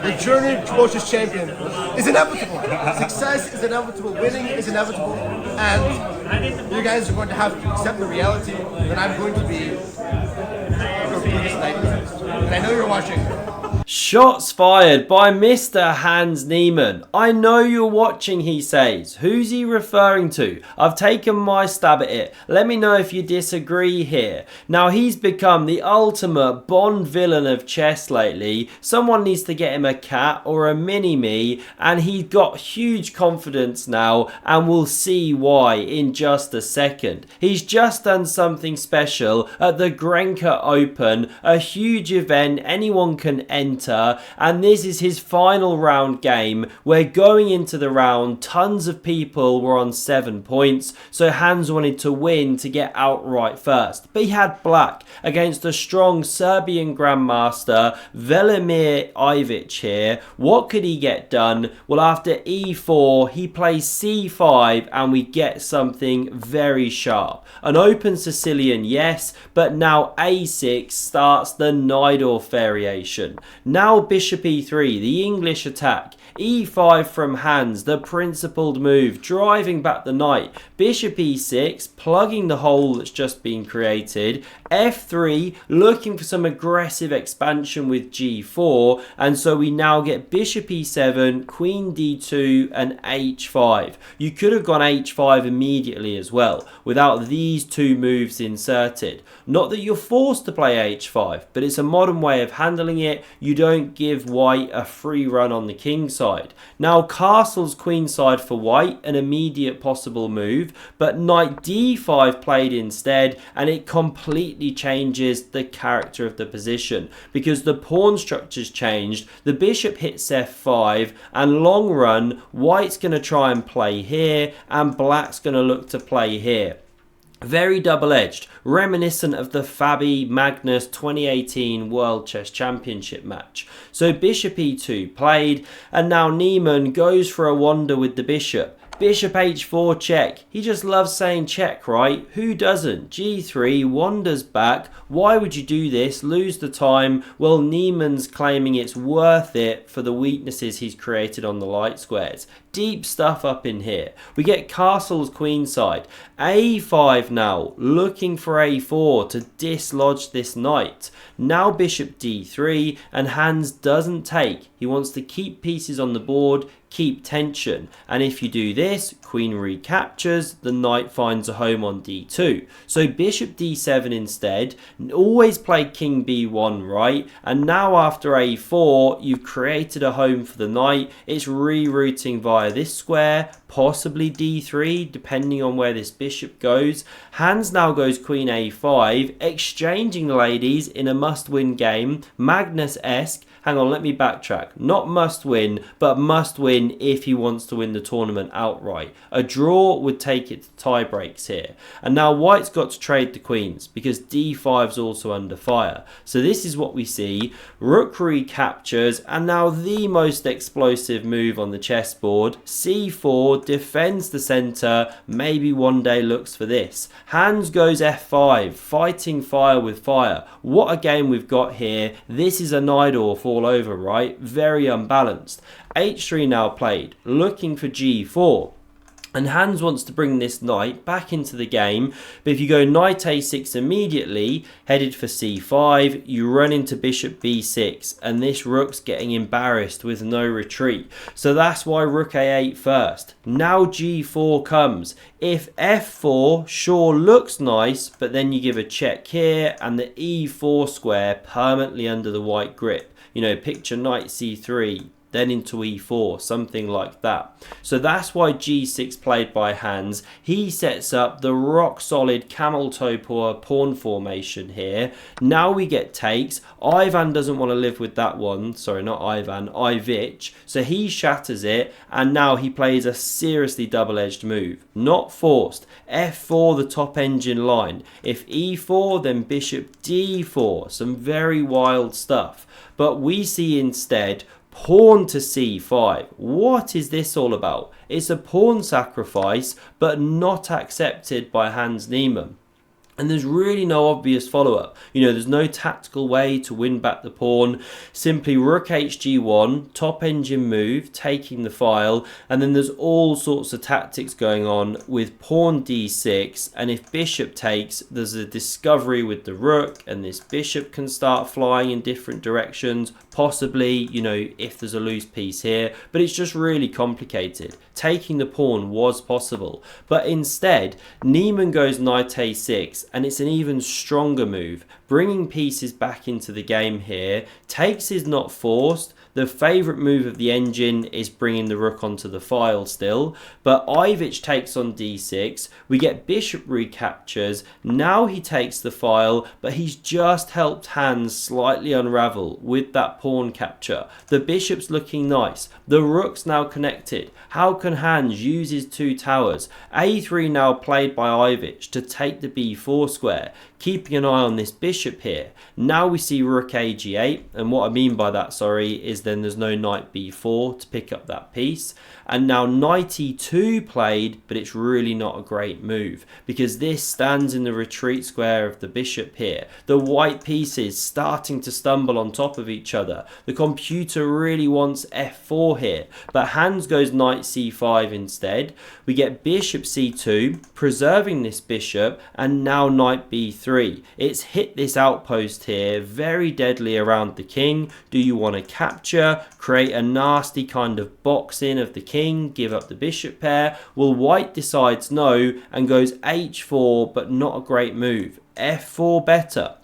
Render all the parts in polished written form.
The journey towards this champion is inevitable. Success is inevitable. Winning is inevitable. And you guys are going to have to accept the reality that I'm going to be your biggest nightmare. And I know you're watching. Shots fired by Mr. Hans Niemann. I know you're watching, he says. Who's he referring to? I've taken my stab at it. Let me know if you disagree here. Now, he's become the ultimate Bond villain of chess lately. Someone needs to get him a cat or a mini-me, and he's got huge confidence now, and we'll see why in just a second. He's just done something special at the Grenke Open, a huge event anyone can enter, and this is his final round game. We're going into the round, tons of people were on 7 points, so Hans wanted to win to get outright first, but he had black against a strong Serbian grandmaster Velimir Ivic here. What could he get done? Well, after e4 he plays c5 and we get something very sharp. An open Sicilian, yes, but now a6 starts the Najdorf variation. Now bishop e3, the English attack. e5 from Hans, the principled move, driving back the knight. Bishop e6, plugging the hole that's just been created. f3, looking for some aggressive expansion with g4, and so we now get bishop e7, queen d2 and h5. You could have gone h5 immediately as well, without these two moves inserted. Not that you're forced to play h5, but it's a modern way of handling it. You don't give white a free run on the king side. Now castle's queenside for white, an immediate possible move, but knight d5 played instead, and it completely changes the character of the position because the pawn structure's changed. The bishop hits f5, and long run, white's going to try and play here, and black's going to look to play here. Very double-edged, reminiscent of the Fabi Magnus 2018 World Chess Championship match. So bishop e2 played, and now Niemann goes for a wander with the bishop. Bishop h4 check. He just loves saying check, right? Who doesn't? g3 wanders back. Why would you do this? Lose the time? Well, Niemann's claiming it's worth it for the weaknesses he's created on the light squares. Deep stuff up in here. We get castle's queenside. a5 now, looking for a4 to dislodge this knight. Now bishop d3, and Hans doesn't take. He wants to keep pieces on the board, keep tension, and if you do this, queen recaptures, the knight finds a home on d2. So bishop d7 instead. Always play king b1, right? And now after a4 you've created a home for the knight. It's rerouting via this square, possibly d3 depending on where this bishop goes. Hans now goes queen a5, exchanging the ladies in a must-win game, Magnus-esque. Hang on, let me backtrack. Not must win, but must win if he wants to win the tournament outright. A draw would take it to tie breaks here. And now white's got to trade the queens because d5 is also under fire. So this is what we see. Rook recaptures, and now the most explosive move on the chessboard. c4 defends the center, maybe one day looks for this. Hans goes f5, fighting fire with fire. What a game we've got here. This is a Najdorf all over, right? Very unbalanced. h3 now played, looking for g4. And Hans wants to bring this knight back into the game, but if you go knight a6 immediately, headed for c5, you run into bishop b6, and this rook's getting embarrassed with no retreat. So that's why rook a8 first. Now g4 comes. If f4 sure looks nice, but then you give a check here, and the e4 square permanently under the white grip. You know, picture knight c3, then into e4, something like that. So that's why g6 played by Hans. He sets up the rock solid camel toe pawn formation here. Now we get takes. Ivan doesn't want to live with that one. Sorry, not Ivan, Ivic. So he shatters it, and now he plays a seriously double-edged move. Not forced. f4, the top engine line. If e4, then bishop d4. Some very wild stuff. But we see instead pawn to c5. What is this all about? It's a pawn sacrifice, but not accepted by Hans Niemann. And there's really no obvious follow-up. You know, there's no tactical way to win back the pawn. Simply rook hg1, top engine move, taking the file, and then there's all sorts of tactics going on with pawn d6, and if bishop takes, there's a discovery with the rook, and this bishop can start flying in different directions, possibly, you know, if there's a loose piece here, but it's just really complicated. Taking the pawn was possible, but instead, Niemann goes knight a6, and it's an even stronger move, bringing pieces back into the game here. Takes is not forced. The favourite move of the engine is bringing the rook onto the file still, but Ivich takes on d6, we get bishop recaptures, now he takes the file, but he's just helped Hans slightly unravel with that pawn capture. The bishop's looking nice, the rook's now connected. How can Hans use his two towers? a3 now played by Ivich to take the b4 square, keeping an eye on this bishop here. Now we see rook ag8, and what I mean by that, sorry, is then there's no knight b4 to pick up that piece. And now knight e2 played, but it's really not a great move because this stands in the retreat square of the bishop here. The white pieces starting to stumble on top of each other. The computer really wants f4 here, but Hans goes knight c5 instead. We get bishop c2, preserving this bishop, and now knight b3. It's hit this outpost here, very deadly around the king. Do you want to capture, create a nasty kind of box in of the king, give up the bishop pair? Well, white decides no and goes h4, but not a great move. f4 better.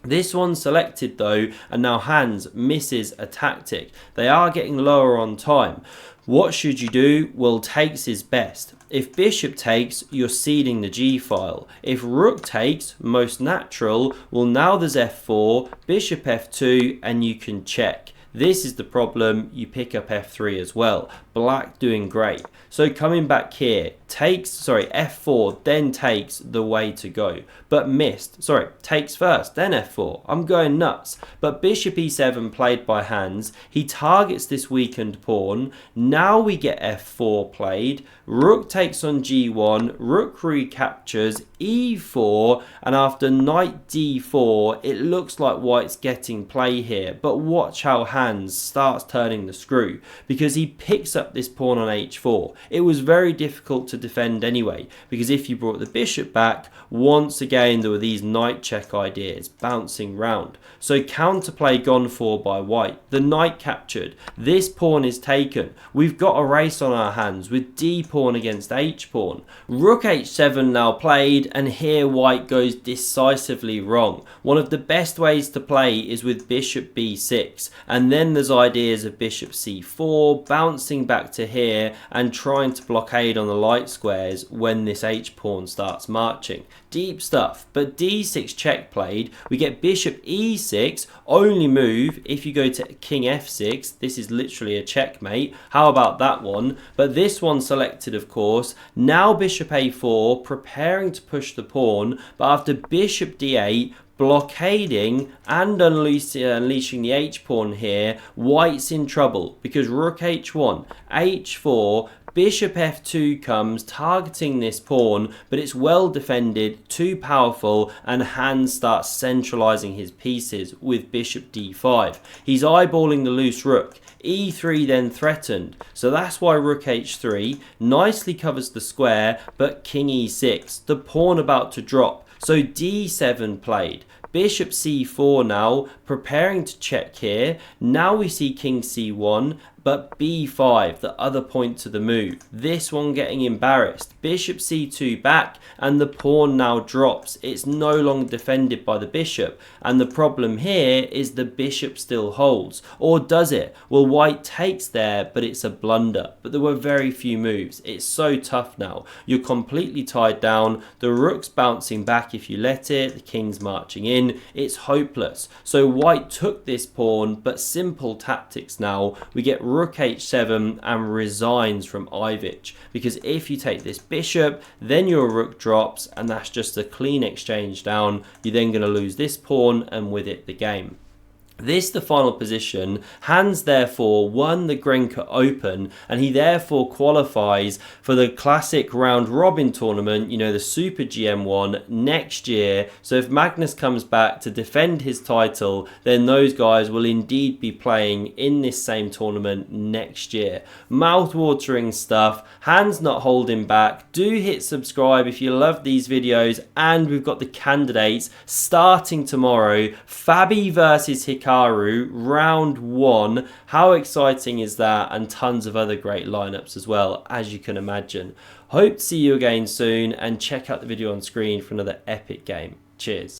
This one's selected though, and now Hans misses a tactic. They are getting lower on time. What should you do? Well, takes is best. If bishop takes, you're ceding the g-file. If rook takes, most natural, well now there's f4, bishop f2, and you can check. This is the problem, you pick up f3 as well. Black doing great. So coming back here, f4, then takes the way to go. But missed, takes first, then f4. I'm going nuts. But bishop e7 played by Hans. He targets this weakened pawn. Now we get f4 played. Rook takes on g1, rook recaptures, e4, and after knight d4, it looks like white's getting play here. But watch how Hans starts turning the screw, because he picks up this pawn on h4. It was very difficult to defend anyway, because if you brought the bishop back, once again there were these knight check ideas bouncing round. So counterplay gone for by white. The knight captured. This pawn is taken. We've got a race on our hands with d pawn against h pawn. Rook h7 now played, and here white goes decisively wrong. One of the best ways to play is with bishop b6, and then there's ideas of bishop c4, bouncing back to here and trying to blockade on the light squares when this h pawn starts marching. Deep stuff, but d6 check played. We get bishop e6, only move if you go to king f6. This is literally a checkmate. How about that one? But this one selected, of course. Now bishop a4, preparing to push the pawn, but after bishop d8, blockading and unleashing the h-pawn here, white's in trouble because rook h1, h4, bishop f2 comes, targeting this pawn, but it's well defended, too powerful, and Hans starts centralizing his pieces with bishop d5. He's eyeballing the loose rook. e3 then threatened, so that's why rook h3 nicely covers the square, but king e6, the pawn about to drop. So d7 played. Bishop c4 now, preparing to check here. Now we see king c1, but b5, the other point to the move. This one getting embarrassed. Bishop c2 back, and the pawn now drops. It's no longer defended by the bishop, and the problem here is the bishop still holds. Or does it? Well, white takes there, but it's a blunder. But there were very few moves. It's so tough now. You're completely tied down. The rook's bouncing back if you let it. The king's marching in. It's hopeless. So white took this pawn, but simple tactics now. We get rook h7 and resigns from Ivich, because if you take this bishop, then your rook drops, and that's just a clean exchange down. You're then going to lose this pawn, and with it the game. This the final position. Hans therefore won the Grenke Open, and he therefore qualifies for the classic round robin tournament, you know, the Super GM1 next year. So if Magnus comes back to defend his title, then those guys will indeed be playing in this same tournament next year. Mouth-watering stuff. Hans not holding back. Do hit subscribe if you love these videos, and we've got the candidates starting tomorrow. Fabi versus Hikaru, round 1. How exciting is that? And tons of other great lineups as well, as you can imagine. Hope to see you again soon, and check out the video on screen for another epic game. Cheers.